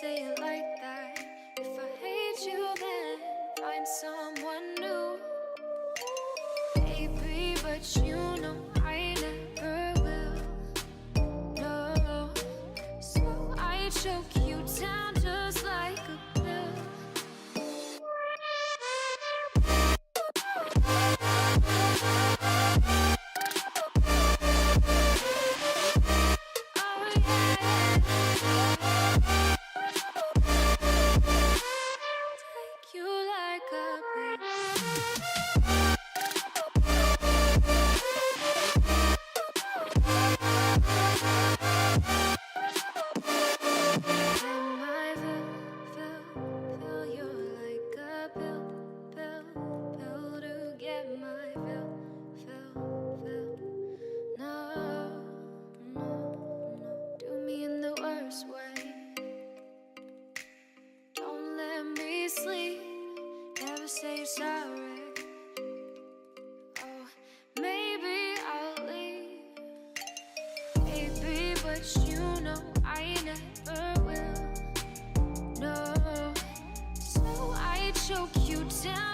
say it like that. If I hate you, then find someone new. Baby, but you know I never will. No, so I choke you down just like a pill. Sleep, never say you're sorry. Oh, maybe I'll leave, baby, but you know I never will. No, so I choke you down